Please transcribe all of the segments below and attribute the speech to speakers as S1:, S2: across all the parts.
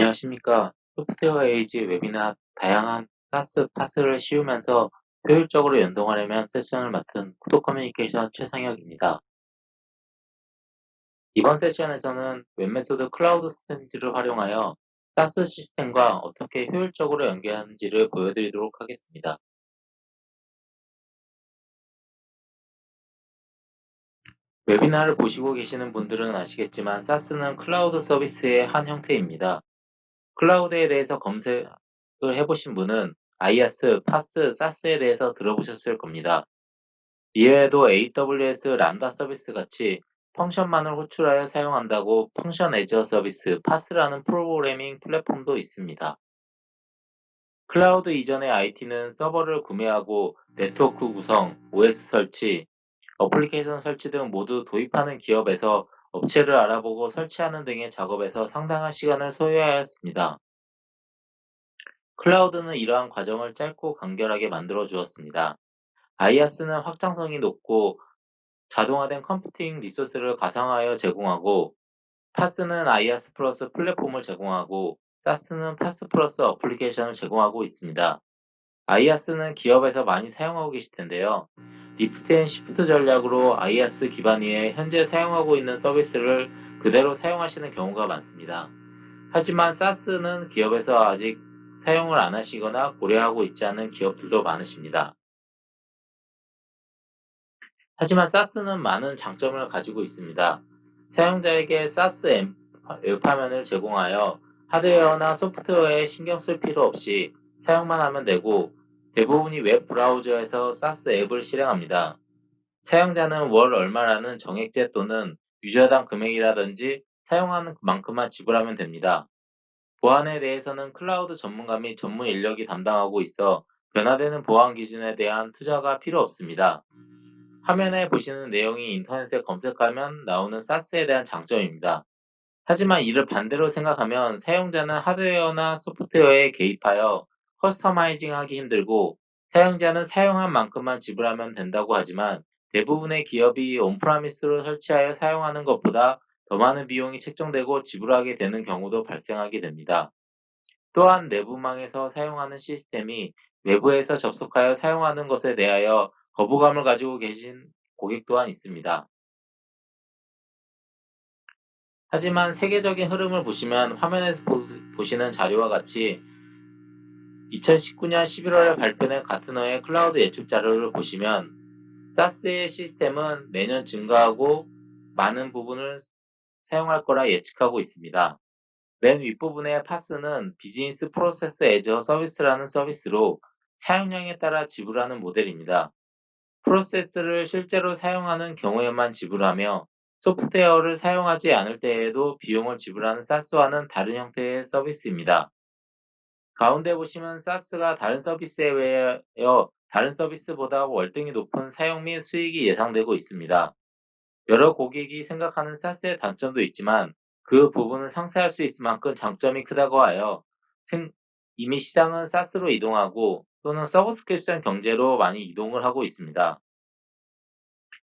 S1: 안녕하십니까. 소프트웨어 에이지 웹이나 다양한 사스, 파스를 씌우면서 효율적으로 연동하려면 세션을 맡은 구독 커뮤니케이션 최상혁입니다. 이번 세션에서는 웹메소드 클라우드 스토리지를 활용하여 사스 시스템과 어떻게 효율적으로 연계하는지를 보여드리도록 하겠습니다. 웨비나를 보시고 계시는 분들은 아시겠지만 사스는 클라우드 서비스의 한 형태입니다. 클라우드에 대해서 검색을 해보신 분은 IaaS, 파스, 사스에 대해서 들어보셨을 겁니다. 이외에도 AWS 람다 서비스 같이 펑션만을 호출하여 사용한다고 펑션 애저 서비스, 파스라는 프로그래밍 플랫폼도 있습니다. 클라우드 이전의 IT는 서버를 구매하고 네트워크 구성, OS 설치, 어플리케이션 설치 등 모두 도입하는 기업에서 업체를 알아보고 설치하는 등의 작업에서 상당한 시간을 소요하였습니다. 클라우드는 이러한 과정을 짧고 간결하게 만들어 주었습니다. IaaS는 확장성이 높고 자동화된 컴퓨팅 리소스를 가상화하여 제공하고, 파스는 IaaS 플러스 플랫폼을 제공하고, 사스는 파스 플러스 어플리케이션을 제공하고 있습니다. IaaS는 기업에서 많이 사용하고 계실 텐데요. 리프트 앤 시프트 전략으로 IaaS 기반 위에 현재 사용하고 있는 서비스를 그대로 사용하시는 경우가 많습니다. 하지만 사스는 기업에서 아직 사용을 안 하시거나 고려하고 있지 않은 기업들도 많으십니다. 하지만 사스는 많은 장점을 가지고 있습니다. 사용자에게 사스 웹화면을 제공하여 하드웨어나 소프트웨어에 신경 쓸 필요 없이 사용만 하면 되고, 대부분이 웹 브라우저에서 사스 앱을 실행합니다. 사용자는 월 얼마라는 정액제 또는 유저당 금액이라든지 사용하는 만큼만 지불하면 됩니다. 보안에 대해서는 클라우드 전문가 및 전문 인력이 담당하고 있어 변화되는 보안 기준에 대한 투자가 필요 없습니다. 화면에 보시는 내용이 인터넷에 검색하면 나오는 사스에 대한 장점입니다. 하지만 이를 반대로 생각하면 사용자는 하드웨어나 소프트웨어에 개입하여 커스터마이징하기 힘들고, 사용자는 사용한 만큼만 지불하면 된다고 하지만 대부분의 기업이 온프라미스로 설치하여 사용하는 것보다 더 많은 비용이 책정되고 지불하게 되는 경우도 발생하게 됩니다. 또한 내부망에서 사용하는 시스템이 외부에서 접속하여 사용하는 것에 대하여 거부감을 가지고 계신 고객 또한 있습니다. 하지만 세계적인 흐름을 보시면 화면에서 보시는 자료와 같이 2019년 11월에 발표된 가트너의 클라우드 예측 자료를 보시면 사스의 시스템은 매년 증가하고 많은 부분을 사용할 거라 예측하고 있습니다. 맨 윗부분의 파스는 비즈니스 프로세스 애저 서비스라는 서비스로 사용량에 따라 지불하는 모델입니다. 프로세스를 실제로 사용하는 경우에만 지불하며 소프트웨어를 사용하지 않을 때에도 비용을 지불하는 사스와는 다른 형태의 서비스입니다. 가운데 보시면 사스가 다른 서비스에 비하여 다른 서비스보다 월등히 높은 사용 및 수익이 예상되고 있습니다. 여러 고객이 생각하는 사스의 단점도 있지만 그 부분을 상쇄할 수 있을 만큼 장점이 크다고 하여 이미 시장은 사스로 이동하고 또는 서브스크립션 경제로 많이 이동을 하고 있습니다.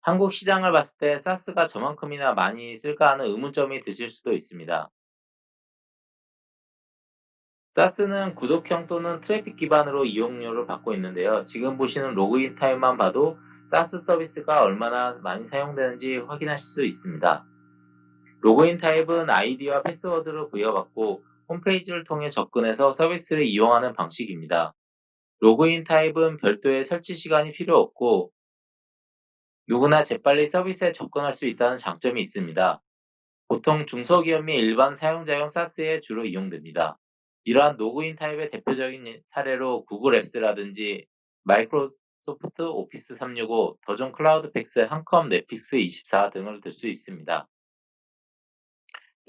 S1: 한국 시장을 봤을 때 사스가 저만큼이나 많이 쓸까 하는 의문점이 드실 수도 있습니다. 사스는 구독형 또는 트래픽 기반으로 이용료를 받고 있는데요. 지금 보시는 로그인 타임만 봐도 사스 서비스가 얼마나 많이 사용되는지 확인하실 수 있습니다. 로그인 타입은 아이디와 패스워드를 부여받고 홈페이지를 통해 접근해서 서비스를 이용하는 방식입니다. 로그인 타입은 별도의 설치 시간이 필요 없고 누구나 재빨리 서비스에 접근할 수 있다는 장점이 있습니다. 보통 중소기업 및 일반 사용자용 사스에 주로 이용됩니다. 이러한 로그인 타입의 대표적인 사례로 구글 앱스라든지 마이크로소프트 오피스 365, 더존 클라우드 팩스, 한컴 넷픽스 24 등을 들 수 있습니다.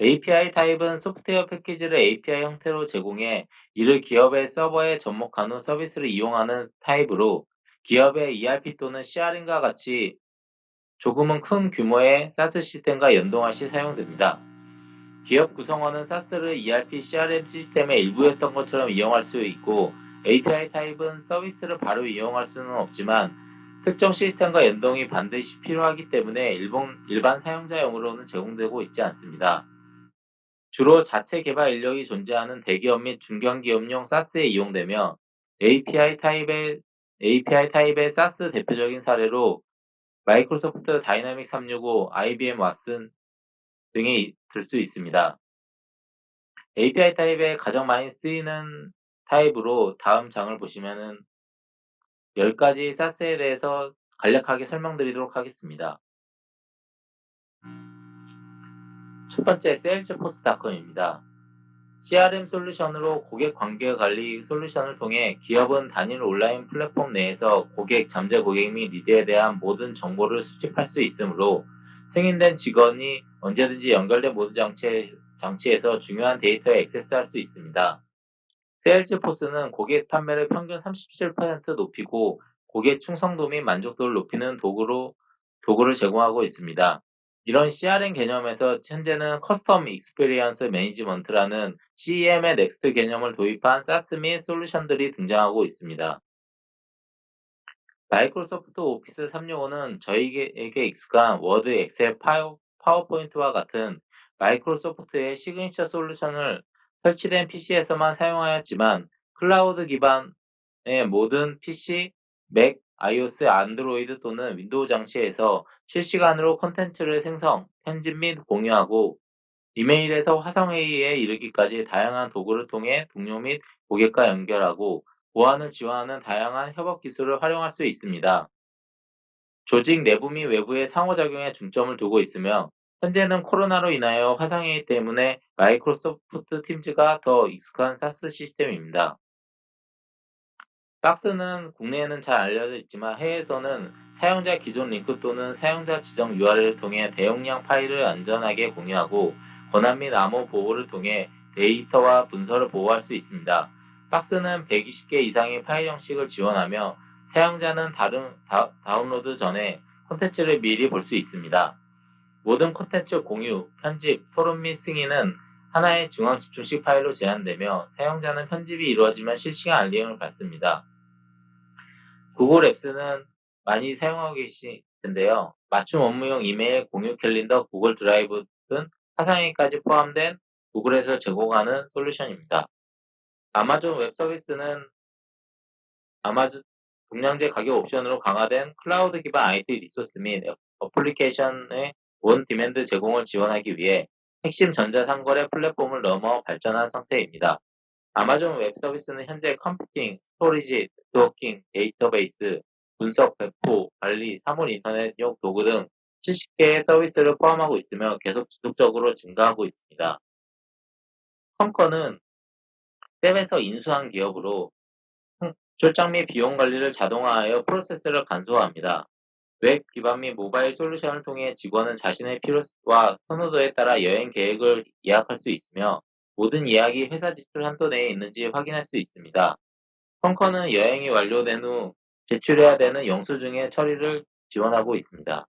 S1: API 타입은 소프트웨어 패키지를 API 형태로 제공해 이를 기업의 서버에 접목한 후 서비스를 이용하는 타입으로 기업의 ERP 또는 CRM과 같이 조금은 큰 규모의 사스 시스템과 연동할 시 사용됩니다. 기업 구성원은 사스를 ERP, CRM 시스템의 일부였던 것처럼 이용할 수 있고, API 타입은 서비스를 바로 이용할 수는 없지만 특정 시스템과 연동이 반드시 필요하기 때문에 일반 사용자용으로는 제공되고 있지 않습니다. 주로 자체 개발 인력이 존재하는 대기업 및 중견기업용 사스에 이용되며 API 타입의 API 타입의 사스 대표적인 사례로 마이크로소프트 다이나믹 365, IBM 왓슨 등이 들 수 있습니다. API 타입에 가장 많이 쓰이는 타입으로 다음 장을 보시면은 10가지 사스에 대해서 간략하게 설명드리도록 하겠습니다. 첫 번째, salesforce.com입니다. CRM 솔루션으로 고객 관계 관리 솔루션을 통해 기업은 단일 온라인 플랫폼 내에서 고객, 잠재 고객 및 리드에 대한 모든 정보를 수집할 수 있으므로 승인된 직원이 언제든지 연결된 모든 장치에서 중요한 데이터에 액세스할 수 있습니다. 세일즈포스는 고객 판매를 평균 37% 높이고 고객 충성도 및 만족도를 높이는 도구를 제공하고 있습니다. 이런 CRM 개념에서 현재는 커스텀 익스피리언스 매니지먼트라는 CEM의 넥스트 개념을 도입한 사스 및 솔루션들이 등장하고 있습니다. 마이크로소프트 오피스 365는 저희에게 익숙한 워드, 엑셀, 파워포인트와 같은 마이크로소프트의 시그니처 솔루션을 설치된 PC에서만 사용하였지만 클라우드 기반의 모든 PC, 맥, iOS, 안드로이드 또는 윈도우 장치에서 실시간으로 콘텐츠를 생성, 편집 및 공유하고 이메일에서 화상회의에 이르기까지 다양한 도구를 통해 동료 및 고객과 연결하고 보안을 지원하는 다양한 협업 기술을 활용할 수 있습니다. 조직 내부 및 외부의 상호작용에 중점을 두고 있으며 현재는 코로나로 인하여 화상회의 때문에 마이크로소프트 팀즈가 더 익숙한 사스 시스템입니다. 박스는 국내에는 잘 알려져 있지만 해외에서는 사용자 기존 링크 또는 사용자 지정 URL을 통해 대용량 파일을 안전하게 공유하고 권한 및 암호 보호를 통해 데이터와 문서를 보호할 수 있습니다. 박스는 120개 이상의 파일 형식을 지원하며 사용자는 다운로드 전에 콘텐츠를 미리 볼 수 있습니다. 모든 콘텐츠 공유, 편집, 토론 및 승인은 하나의 중앙 집중식 파일로 제한되며 사용자는 편집이 이루어지면 실시간 알림을 받습니다. 구글 앱스는 많이 사용하고 계실 텐데요. 맞춤 업무용 이메일, 공유 캘린더, 구글 드라이브 등 화상회의까지 포함된 구글에서 제공하는 솔루션입니다. 아마존 웹 서비스는 아마존 동량제 가격 옵션으로 강화된 클라우드 기반 IT 리소스 및 어플리케이션의 온 디맨드 제공을 지원하기 위해 핵심 전자상거래 플랫폼을 넘어 발전한 상태입니다. 아마존 웹 서비스는 현재 컴퓨팅, 스토리지, 네트워킹, 데이터베이스, 분석, 배포, 관리, 사물 인터넷용 도구 등 70개의 서비스를 포함하고 있으며 계속 지속적으로 증가하고 있습니다. 컴커는 랩에서 인수한 기업으로 출장 및 비용 관리를 자동화하여 프로세스를 간소화합니다. 웹 기반 및 모바일 솔루션을 통해 직원은 자신의 필요와 선호도에 따라 여행 계획을 예약할 수 있으며 모든 예약이 회사 지출 한도 내에 있는지 확인할 수 있습니다. 펑커는 여행이 완료된 후 제출해야 되는 영수증의 처리를 지원하고 있습니다.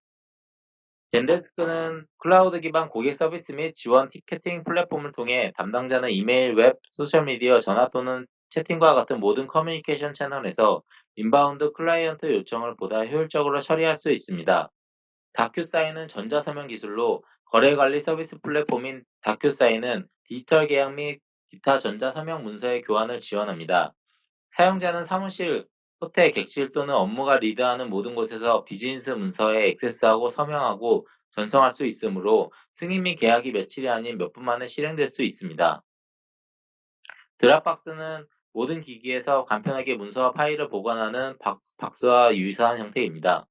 S1: 젠데스크는 클라우드 기반 고객 서비스 및 지원 티켓팅 플랫폼을 통해 담당자는 이메일, 웹, 소셜미디어, 전화 또는 채팅과 같은 모든 커뮤니케이션 채널에서 인바운드 클라이언트 요청을 보다 효율적으로 처리할 수 있습니다. 다큐사인은 전자서명 기술로 거래관리 서비스 플랫폼인 다큐사인은 디지털 계약 및 기타 전자서명 문서의 교환을 지원합니다. 사용자는 사무실, 호텔, 객실 또는 업무가 리드하는 모든 곳에서 비즈니스 문서에 액세스하고 서명하고 전송할 수 있으므로 승인 및 계약이 며칠이 아닌 몇 분 만에 실행될 수 있습니다. 드랍박스는 모든 기기에서 간편하게 문서와 파일을 보관하는 박스와 유사한 형태입니다.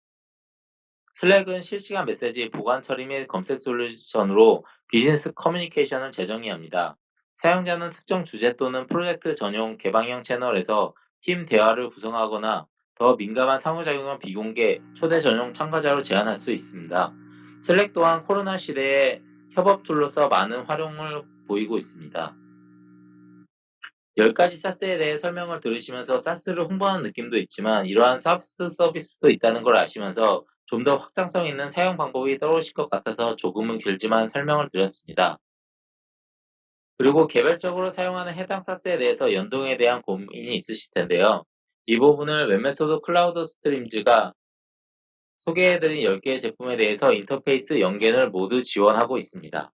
S1: 슬랙은 실시간 메시지 보관 처리 및 검색 솔루션으로 비즈니스 커뮤니케이션을 재정의합니다. 사용자는 특정 주제 또는 프로젝트 전용 개방형 채널에서 팀 대화를 구성하거나 더 민감한 상호작용은 비공개, 초대 전용 참가자로 제한할 수 있습니다. 슬랙 또한 코로나 시대에 협업 툴로서 많은 활용을 보이고 있습니다. 10가지 사스에 대해 설명을 들으시면서 사스를 홍보하는 느낌도 있지만 이러한 사스 서비스도 있다는 걸 아시면서 좀 더 확장성 있는 사용 방법이 떠오르실 것 같아서 조금은 길지만 설명을 드렸습니다. 그리고 개별적으로 사용하는 해당 사스에 대해서 연동에 대한 고민이 있으실 텐데요. 이 부분을 웹메소드 클라우드 스트림즈가 소개해드린 10개의 제품에 대해서 인터페이스 연계를 모두 지원하고 있습니다.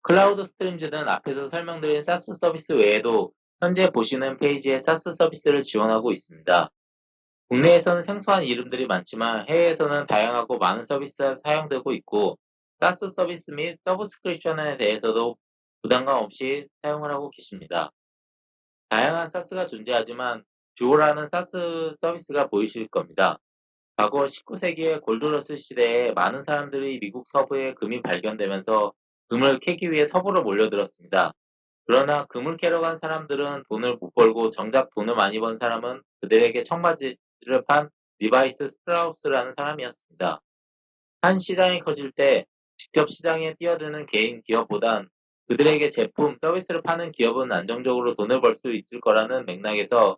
S1: 클라우드 스트림즈는 앞에서 설명드린 사스 서비스 외에도 현재 보시는 페이지에 사스 서비스를 지원하고 있습니다. 국내에서는 생소한 이름들이 많지만 해외에서는 다양하고 많은 서비스가 사용되고 있고 사스 서비스 및 서브스크립션에 대해서도 부담감 없이 사용을 하고 계십니다. 다양한 사스가 존재하지만 주요라는 사스 서비스가 보이실 겁니다. 과거 19세기의 골드러시 시대에 많은 사람들이 미국 서부에 금이 발견되면서 금을 캐기 위해 서부로 몰려들었습니다. 그러나 금을 캐러 간 사람들은 돈을 못 벌고 정작 돈을 많이 번 사람은 그들에게 청바지를 판 리바이스 스트라우스라는 사람이었습니다. 한 시장이 커질 때 직접 시장에 뛰어드는 개인 기업보단 그들에게 제품, 서비스를 파는 기업은 안정적으로 돈을 벌 수 있을 거라는 맥락에서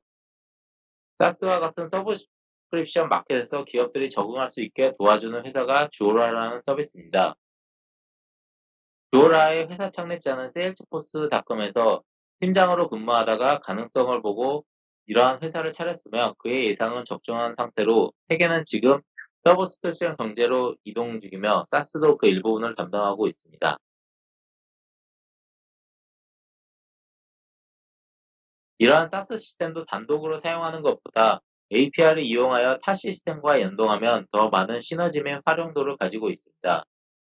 S1: 사스와 같은 서브스크립션 마켓에서 기업들이 적응할 수 있게 도와주는 회사가 주오라라는 서비스입니다. 주오라의 회사 창립자는 세일즈포스닷컴에서 팀장으로 근무하다가 가능성을 보고 이러한 회사를 차렸으며 그의 예상은 적정한 상태로 세계는 지금 서브스크립션 경제로 이동 중이며 사스도 그 일부분을 담당하고 있습니다. 이러한 사스 시스템도 단독으로 사용하는 것보다 API를 이용하여 타 시스템과 연동하면 더 많은 시너지 및 활용도를 가지고 있습니다.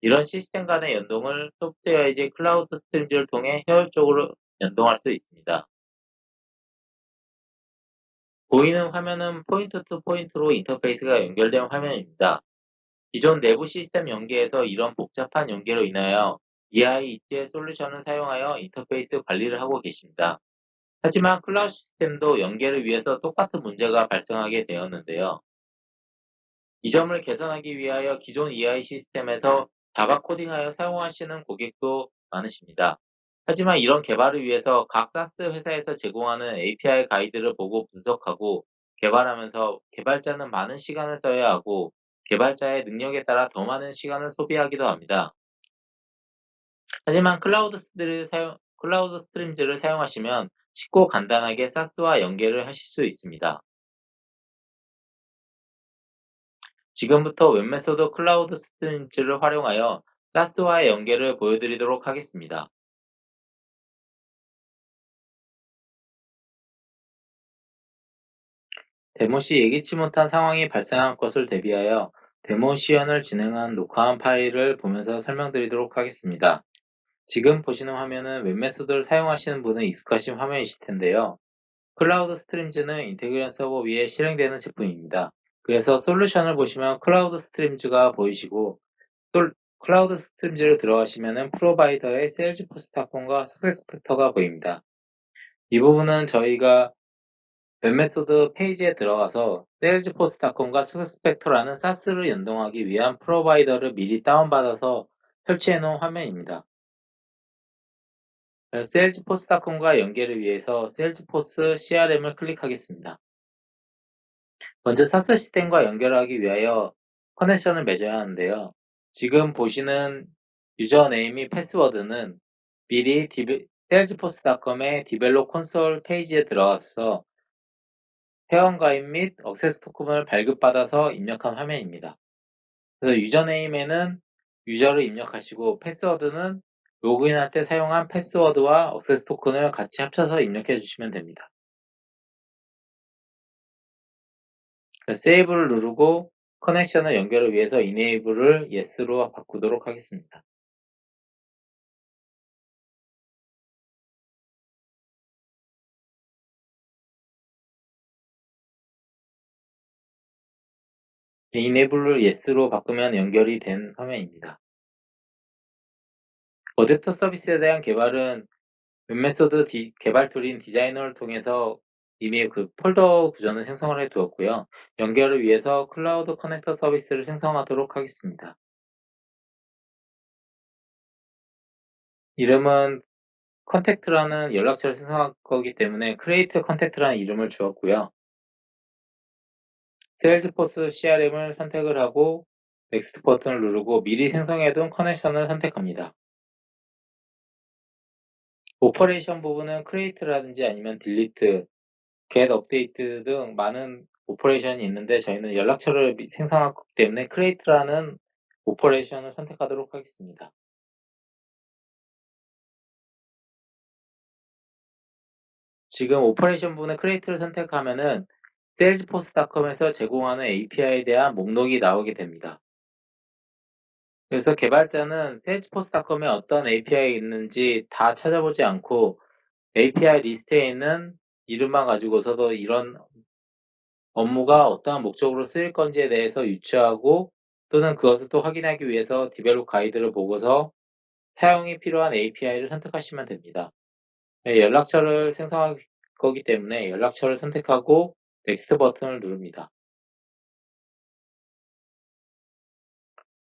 S1: 이런 시스템 간의 연동을 소프트웨어이지 클라우드 스트림즈를 통해 효율적으로 연동할 수 있습니다. 보이는 화면은 포인트 투 포인트로 인터페이스가 연결된 화면입니다. 기존 내부 시스템 연계에서 이런 복잡한 연계로 인하여 EI ETL 솔루션을 사용하여 인터페이스 관리를 하고 계십니다. 하지만 클라우드 시스템도 연계를 위해서 똑같은 문제가 발생하게 되었는데요. 이 점을 개선하기 위하여 기존 EI 시스템에서 자바 코딩하여 사용하시는 고객도 많으십니다. 하지만 이런 개발을 위해서 각 사스 회사에서 제공하는 API 가이드를 보고 분석하고 개발하면서 개발자는 많은 시간을 써야 하고 개발자의 능력에 따라 더 많은 시간을 소비하기도 합니다. 하지만 클라우드 스트림즈를 사용하시면 쉽고 간단하게 사스와 연계를 하실 수 있습니다. 지금부터 웹메소드 클라우드 스트림즈를 활용하여 사스와의 연계를 보여드리도록 하겠습니다. 데모 시 예기치 못한 상황이 발생한 것을 대비하여 데모 시연을 진행한 녹화한 파일을 보면서 설명드리도록 하겠습니다. 지금 보시는 화면은 웹메소드를 사용하시는 분은 익숙하신 화면이실 텐데요. 클라우드 스트림즈는 인테그레이션 서버 위에 실행되는 제품입니다. 그래서 솔루션을 보시면 클라우드 스트림즈가 보이시고 클라우드 스트림즈를 들어가시면 프로바이더의 세일즈포스닷컴과 석세스팩터가 보입니다. 이 부분은 저희가 웹메소드 페이지에 들어가서 세일즈포스닷컴과 석세스팩터라는 사스를 연동하기 위한 프로바이더를 미리 다운받아서 설치해 놓은 화면입니다. 세일즈포스닷컴과 연계를 위해서 세일즈포스 CRM을 클릭하겠습니다. 먼저 사스 시스템과 연결하기 위하여 커넥션을 맺어야 하는데요. 지금 보시는 유저네임 및 패스워드는 미리 salesforce.com의 디벨롭 콘솔 페이지에 들어가서 회원가입 및 액세스 토큰을 발급받아서 입력한 화면입니다. 그래서 유저네임에는 유저를 입력하시고 패스워드는 로그인할 때 사용한 패스워드와 액세스 토큰을 같이 합쳐서 입력해 주시면 됩니다. 세이브를 누르고 커넥션을 연결을 위해서 enable을 yes로 바꾸도록 하겠습니다. enable을 yes로 바꾸면 연결이 된 화면입니다. 어댑터 서비스에 대한 개발은 웹메소드 개발 툴인 디자이너를 통해서 이미 그 폴더 구조는 생성을 해 두었고요. 연결을 위해서 클라우드 커넥터 서비스를 생성하도록 하겠습니다. 이름은 컨택트라는 연락처를 생성할 거기 때문에 create contact라는 이름을 주었고요. 세일즈포스 CRM을 선택을 하고 넥스트 버튼을 누르고 미리 생성해둔 커넥션을 선택합니다. 오퍼레이션 부분은 create라든지 아니면 delete, get update 등 많은 오퍼레이션이 있는데 저희는 연락처를 생성하기 때문에 create라는 오퍼레이션을 선택하도록 하겠습니다. 지금 오퍼레이션 부분의 크리에이트를 선택하면은 salesforce.com에서 제공하는 API에 대한 목록이 나오게 됩니다. 그래서 개발자는 salesforce.com에 어떤 API가 있는지 다 찾아보지 않고 API 리스트에 있는 이름만 가지고서도 이런 업무가 어떠한 목적으로 쓰일 건지에 대해서 유추하고 또는 그것을 또 확인하기 위해서 디벨롭 가이드를 보고서 사용이 필요한 API를 선택하시면 됩니다. 네, 연락처를 생성할 거기 때문에 연락처를 선택하고 넥스트 버튼을 누릅니다.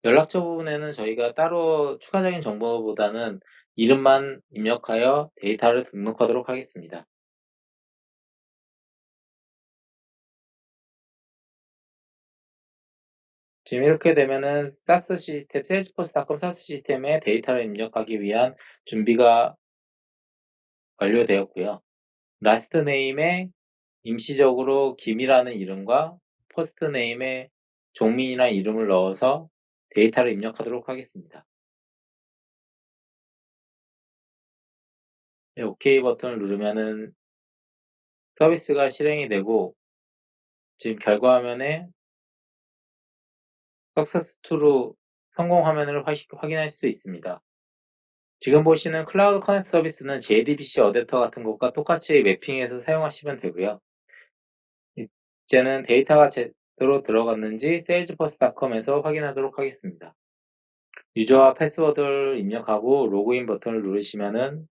S1: 연락처 부분에는 저희가 따로 추가적인 정보보다는 이름만 입력하여 데이터를 등록하도록 하겠습니다. 지금 이렇게 되면은 사스 시스템, salesforce.com 사스 시스템에 데이터를 입력하기 위한 준비가 완료되었고요. 라스트 네임에 임시적으로 김이라는 이름과 퍼스트 네임에 종민이라는 이름을 넣어서 데이터를 입력하도록 하겠습니다. 네, OK 버튼을 누르면은 서비스가 실행이 되고 지금 결과 화면에 Success to로 성공 화면을 확인할 수 있습니다. 지금 보시는 클라우드 커넥트 서비스는 JDBC 어댑터 같은 것과 똑같이 매핑해서 사용하시면 되고요. 이제는 데이터가 제대로 들어갔는지 salesforce.com에서 확인하도록 하겠습니다. 유저와 패스워드를 입력하고 로그인 버튼을 누르시면은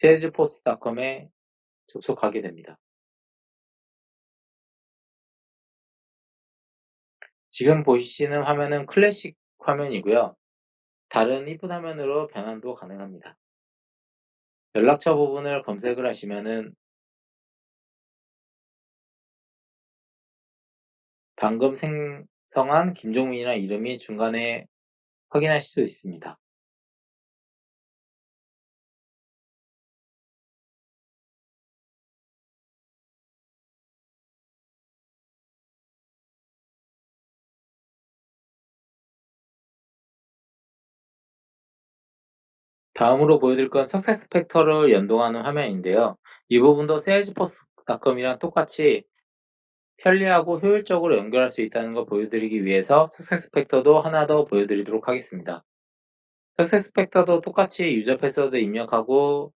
S1: salesforce.com에 접속하게 됩니다. 지금 보시는 화면은 클래식 화면이고요. 다른 이쁜 화면으로 변환도 가능합니다. 연락처 부분을 검색을 하시면은 방금 생성한 김종민이라는 이름이 중간에 확인하실 수 있습니다. 다음으로 보여드릴 건 석세스 팩터를 연동하는 화면인데요. 이 부분도 salesforce.com이랑 똑같이 편리하고 효율적으로 연결할 수 있다는 걸 보여드리기 위해서 석세스 팩터도 하나 더 보여드리도록 하겠습니다. 석세스 팩터도 똑같이 유저 패스워드 입력하고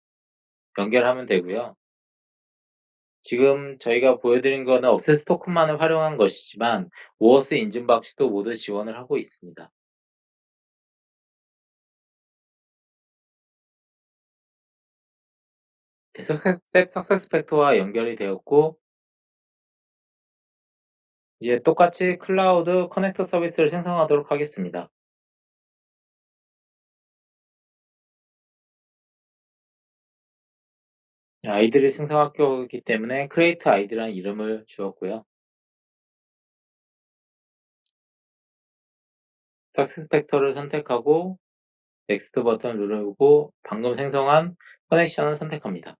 S1: 연결하면 되고요. 지금 저희가 보여드린 거는 억세스 토큰만을 활용한 것이지만 오어스 인증박시도 모두 지원을 하고 있습니다. 석세스 팩터와 연결이 되었고 이제 똑같이 클라우드 커넥터 서비스를 생성하도록 하겠습니다. 아이디를 생성할 거기 때문에 create id라는 이름을 주었고요. 석세스 팩터를 선택하고 넥스트 버튼을 누르고 방금 생성한 커넥션을 선택합니다.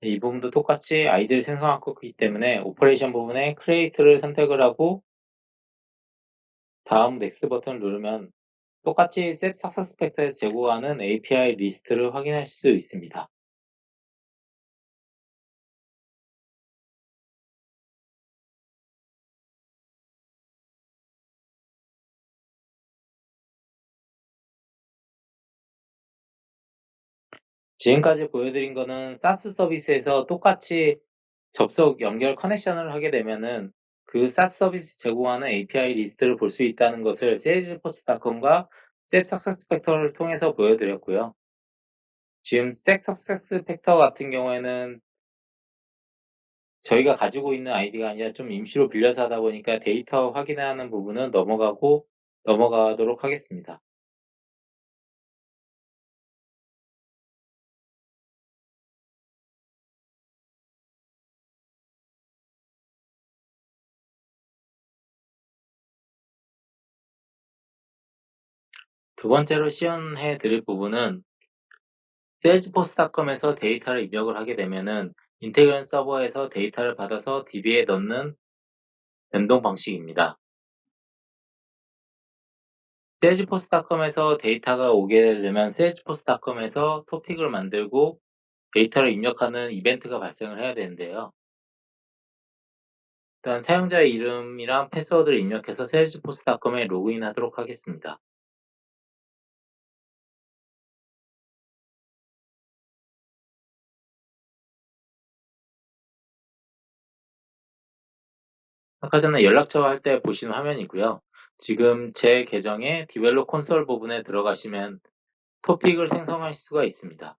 S1: 이 부분도 똑같이 아이디를 생성할 거기 때문에 오퍼레이션 부분에 create를 선택을 하고 다음 넥스트 버튼을 누르면 똑같이 SAP SuccessFactor에서 제공하는 API 리스트를 확인할 수 있습니다. 지금까지 보여드린 거는 사스 서비스에서 똑같이 접속, 연결, 커넥션을 하게 되면은 그 사스 서비스 제공하는 API 리스트를 볼 수 있다는 것을 salesforce.com과 SAP SuccessFactor를 통해서 보여드렸고요. 지금 SAP SuccessFactor 같은 경우에는 저희가 가지고 있는 아이디가 아니라 좀 임시로 빌려서 하다 보니까 데이터 확인하는 부분은 넘어가도록 하겠습니다. 두 번째로 시연해 드릴 부분은 salesforce.com에서 데이터를 입력을 하게 되면은 인테그런 서버에서 데이터를 받아서 DB에 넣는 연동 방식입니다. salesforce.com에서 데이터가 오게 되려면 salesforce.com에서 토픽을 만들고 데이터를 입력하는 이벤트가 발생을 해야 되는데요. 일단 사용자의 이름이랑 패스워드를 입력해서 salesforce.com에 로그인하도록 하겠습니다. 아까 전에 연락처와 할 때 보시는 화면이고요. 지금 제 계정의 디벨롭 콘솔 부분에 들어가시면 토픽을 생성할 수가 있습니다.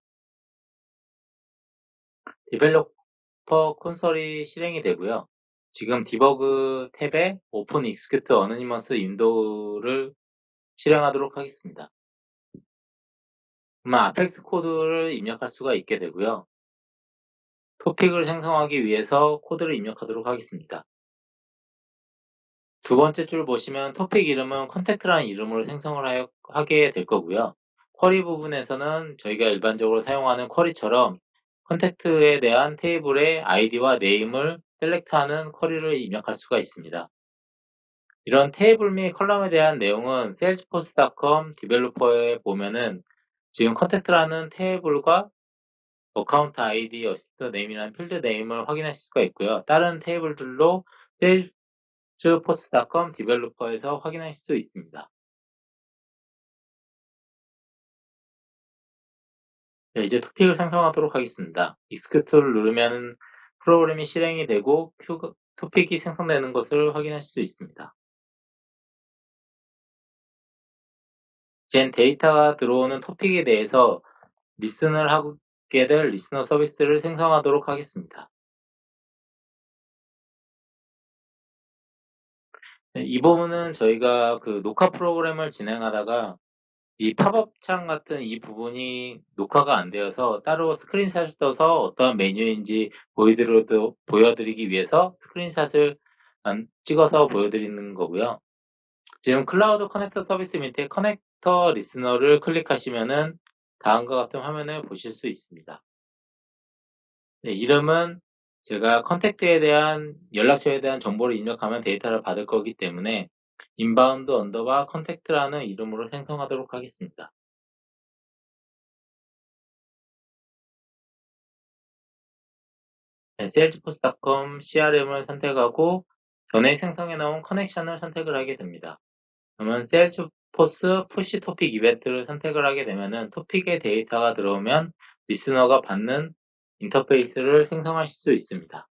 S1: 디벨로퍼 콘솔이 실행이 되고요. 지금 디버그 탭에 오픈 익스큐트 어노니머스 윈도우를 실행하도록 하겠습니다. 그러면 아펙스 코드를 입력할 수가 있게 되고요. 토픽을 생성하기 위해서 코드를 입력하도록 하겠습니다. 두 번째 줄 보시면 토픽 이름은 컨택트라는 이름으로 생성을 하게 될 거고요. 쿼리 부분에서는 저희가 일반적으로 사용하는 쿼리처럼 컨택트에 대한 테이블의 아이디와 네임을 셀렉트하는 쿼리를 입력할 수가 있습니다. 이런 테이블 및 컬럼에 대한 내용은 salesforce.com 디벨로퍼에 보면은 지금 컨택트라는 테이블과 어카운트 아이디, 어시스트 네임이라는 필드 네임을 확인하실 수가 있고요. 다른 테이블들로 salesforce.com 디벨로퍼에서 확인하실 수 있습니다. 네, 이제 토픽을 생성하도록 하겠습니다. 익스큐트를 누르면 프로그램이 실행이 되고 토픽이 생성되는 것을 확인하실 수 있습니다. 이젠 데이터가 들어오는 토픽에 대해서 리슨을 하게 될 리스너 서비스를 생성하도록 하겠습니다. 네, 이 부분은 저희가 그 녹화 프로그램을 진행하다가 이 팝업 창 같은 이 부분이 녹화가 안 되어서 따로 스크린샷을 떠서 어떤 메뉴인지 보여드리기 위해서 스크린샷을 찍어서 보여드리는 거고요. 지금 클라우드 커넥터 서비스 밑에 커넥터 리스너를 클릭하시면은 다음과 같은 화면을 보실 수 있습니다. 네, 이름은 제가 컨택트에 대한 연락처에 대한 정보를 입력하면 데이터를 받을 거기 때문에 인바운드 언더바 컨택트라는 이름으로 생성하도록 하겠습니다. 네, salesforce.com CRM을 선택하고 전에 생성해 놓은 커넥션을 선택을 하게 됩니다. 그러면 salesforce 푸시 토픽 이벤트를 선택을 하게 되면은 토픽의 데이터가 들어오면 리스너가 받는 인터페이스를 생성하실 수 있습니다.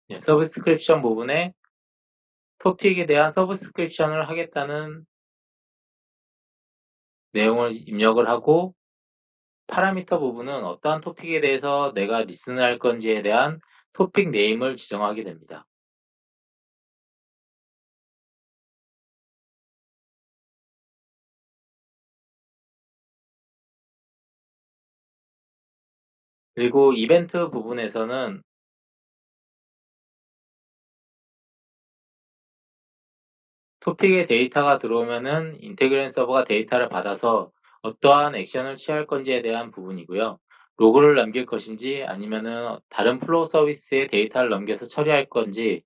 S1: 네, 서브스크립션 부분에 토픽에 대한 서브스크립션을 하겠다는 내용을 입력을 하고 파라미터 부분은 어떠한 토픽에 대해서 내가 리슨할 건지에 대한 토픽 네임을 지정하게 됩니다. 그리고 이벤트 부분에서는 토픽에 데이터가 들어오면은 인테그레이션 서버가 데이터를 받아서 어떠한 액션을 취할 건지에 대한 부분이고요. 로그를 남길 것인지 아니면은 다른 플로우 서비스에 데이터를 넘겨서 처리할 건지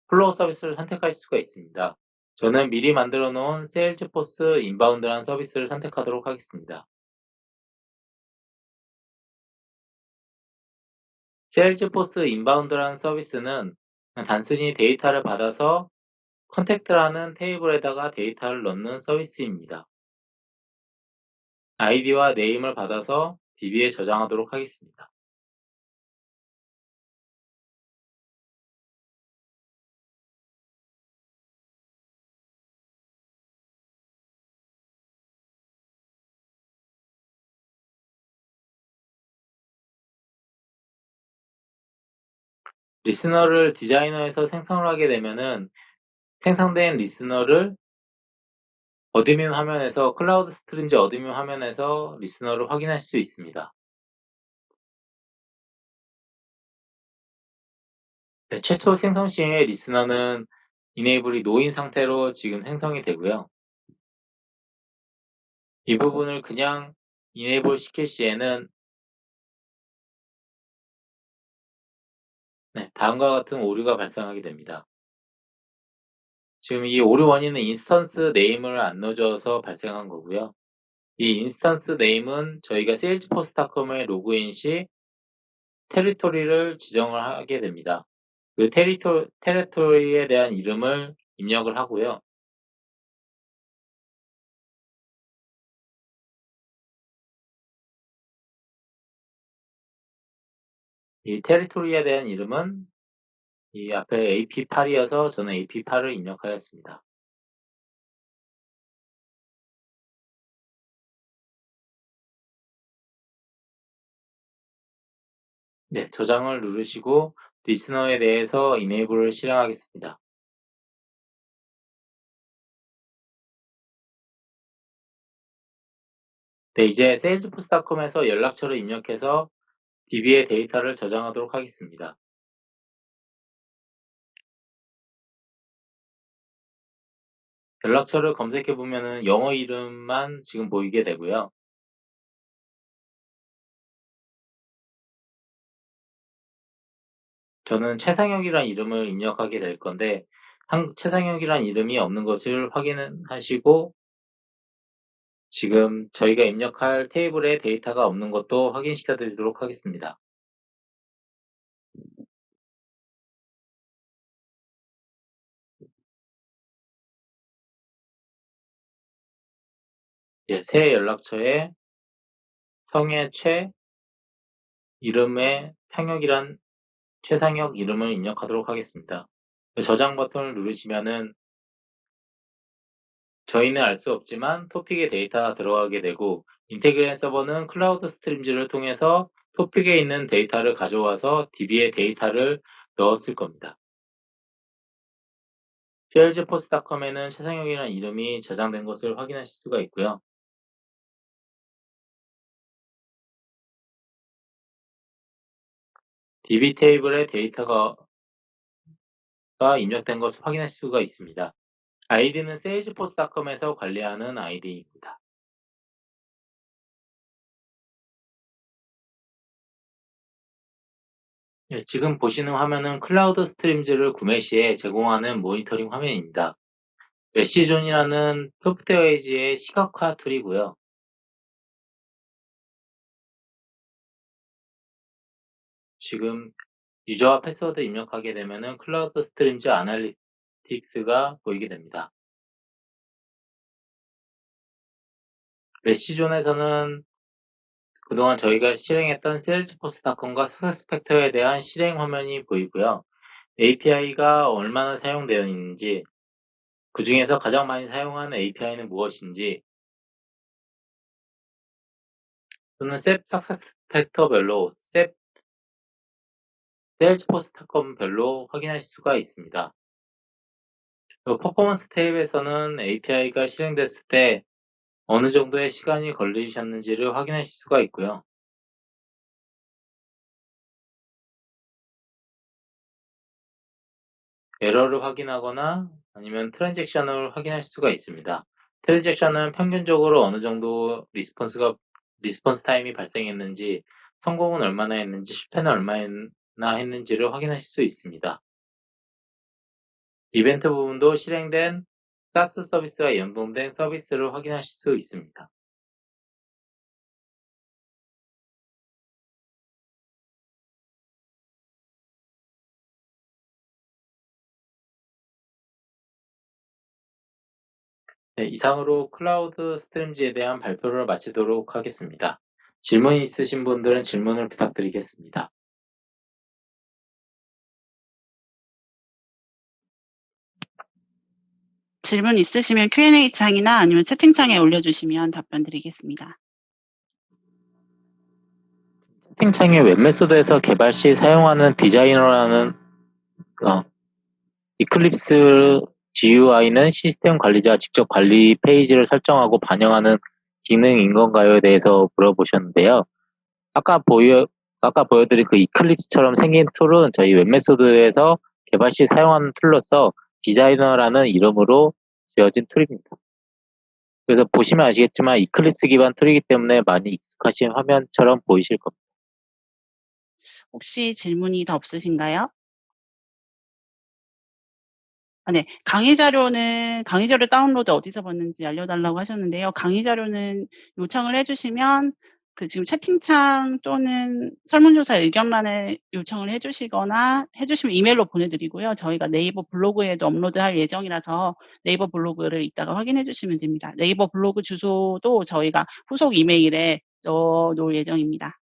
S1: 플로우 서비스를 선택할 수가 있습니다. 저는 미리 만들어 놓은 세일즈포스 인바운드라는 서비스를 선택하도록 하겠습니다. 세일즈포스 인바운드라는 서비스는 단순히 데이터를 받아서 컨택트라는 테이블에다가 데이터를 넣는 서비스입니다. 아이디와 네임을 받아서 DB에 저장하도록 하겠습니다. 리스너를 디자이너에서 생성을 하게 되면은 생성된 리스너를 어드민 화면에서 클라우드 스트림즈 어드민 화면에서 리스너를 확인할 수 있습니다. 네, 최초 생성 시에 리스너는 이네이블이 노인 상태로 지금 생성이 되고요. 이 부분을 그냥 이네이블 시킬 시에는 다음과 같은 오류가 발생하게 됩니다. 지금 이 오류 원인은 인스턴스 네임을 안 넣어줘서 발생한 거고요. 이 인스턴스 네임은 저희가 세일즈포스닷컴에 로그인 시 테리토리를 지정을 하게 됩니다. 그 테리토리에 대한 이름을 입력을 하고요. 이 테리토리에 대한 이름은 이 앞에 AP8이어서 저는 AP8을 입력하였습니다. 네, 저장을 누르시고 리스너에 대해서 이네이블을 실행하겠습니다. 네, 이제 세일즈포스닷컴에서 연락처를 입력해서 DB에 데이터를 저장하도록 하겠습니다. 연락처를 검색해 보면은 영어 이름만 지금 보이게 되고요. 저는 최상혁이라는 이름을 입력하게 될 건데 최상혁이라는 이름이 없는 것을 확인하시고 지금 저희가 입력할 테이블에 데이터가 없는 것도 확인시켜 드리도록 하겠습니다. 예, 새 연락처에 성의 최, 이름에 상혁이란 최상혁 이름을 입력하도록 하겠습니다. 저장 버튼을 누르시면은 저희는 알 수 없지만 토픽에 데이터가 들어가게 되고 인테그레이션 서버는 클라우드 스트림즈를 통해서 토픽에 있는 데이터를 가져와서 DB에 데이터를 넣었을 겁니다. salesforce.com에는 최상혁이라는 이름이 저장된 것을 확인하실 수가 있고요. DB 테이블에 데이터가 입력된 것을 확인하실 수가 있습니다. 아이디는 salesforce.com에서 관리하는 아이디입니다. 예, 지금 보시는 화면은 클라우드 스트림즈를 구매 시에 제공하는 모니터링 화면입니다. 메시존이라는 소프트웨어 에이지의 시각화 툴이고요. 지금 유저와 패스워드 입력하게 되면은 클라우드 스트림즈 아날리틱스가 보이게 됩니다. 메시존에서는 그동안 저희가 실행했던 세일즈포스닷컴과 스펙스팩터에 대한 실행 화면이 보이고요. API가 얼마나 사용되어 있는지, 그 중에서 가장 많이 사용하는 API는 무엇인지, 또는 셉 석세스팩터별로, 셉 세일즈포스닷컴별로 확인하실 수가 있습니다. 퍼포먼스 탭에서는 API가 실행됐을 때 어느 정도의 시간이 걸리셨는지를 확인하실 수가 있고요. 에러를 확인하거나 아니면 트랜잭션을 확인할 수가 있습니다. 트랜잭션은 평균적으로 어느 정도 리스폰스 타임이 발생했는지, 성공은 얼마나 했는지, 실패는 얼마나 했는지를 확인하실 수 있습니다. 이벤트 부분도 실행된 사스 서비스와 연동된 서비스를 확인하실 수 있습니다. 네, 이상으로 클라우드 스트림즈에 대한 발표를 마치도록 하겠습니다. 질문 있으신 분들은 질문을 부탁드리겠습니다.
S2: 질문 있으시면 Q&A 창이나 아니면 채팅창에 올려주시면 답변 드리겠습니다.
S1: 채팅창에 웹메소드에서 개발 시 사용하는 디자이너라는 이클립스 GUI는 시스템 관리자가 직접 관리 페이지를 설정하고 반영하는 기능인 건가요에 대해서 물어보셨는데요. 아까 보여드린 그 이클립스처럼 생긴 툴은 저희 웹메소드에서 개발 시 사용하는 툴로서 디자이너라는 이름으로 지어진 툴입니다. 그래서 보시면 아시겠지만 이클립스 기반 툴이기 때문에 많이 익숙하신 화면처럼 보이실 겁니다.
S2: 혹시 질문이 더 없으신가요? 네. 강의 자료 다운로드 어디서 받는지 알려달라고 하셨는데요. 강의 자료는 요청을 해주시면 지금 채팅창 또는 설문조사 의견란에 요청을 해주시면 이메일로 보내드리고요. 저희가 네이버 블로그에도 업로드할 예정이라서 네이버 블로그를 이따가 확인해 주시면 됩니다. 네이버 블로그 주소도 저희가 후속 이메일에 넣어놓을 예정입니다.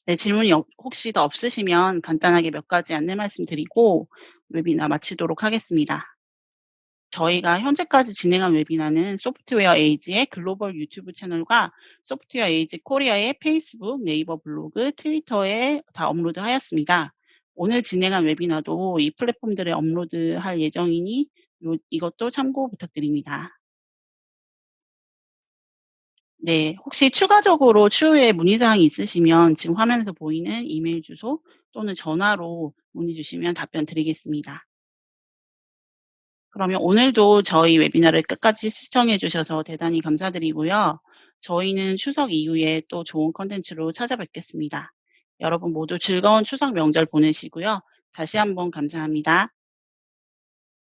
S2: 네, 질문이 혹시 더 없으시면 간단하게 몇 가지 안내 말씀드리고 웨비나 마치도록 하겠습니다. 저희가 현재까지 진행한 웨비나는 소프트웨어 에이지의 글로벌 유튜브 채널과 소프트웨어 에이지 코리아의 페이스북, 네이버 블로그, 트위터에 다 업로드하였습니다. 오늘 진행한 웨비나도 이 플랫폼들에 업로드할 예정이니 이것도 참고 부탁드립니다. 네, 혹시 추가적으로 추후에 문의사항이 있으시면 지금 화면에서 보이는 이메일 주소 또는 전화로 문의 주시면 답변 드리겠습니다. 그러면 오늘도 저희 웨비나를 끝까지 시청해 주셔서 대단히 감사드리고요. 저희는 추석 이후에 또 좋은 콘텐츠로 찾아뵙겠습니다. 여러분 모두 즐거운 추석 명절 보내시고요. 다시 한번 감사합니다.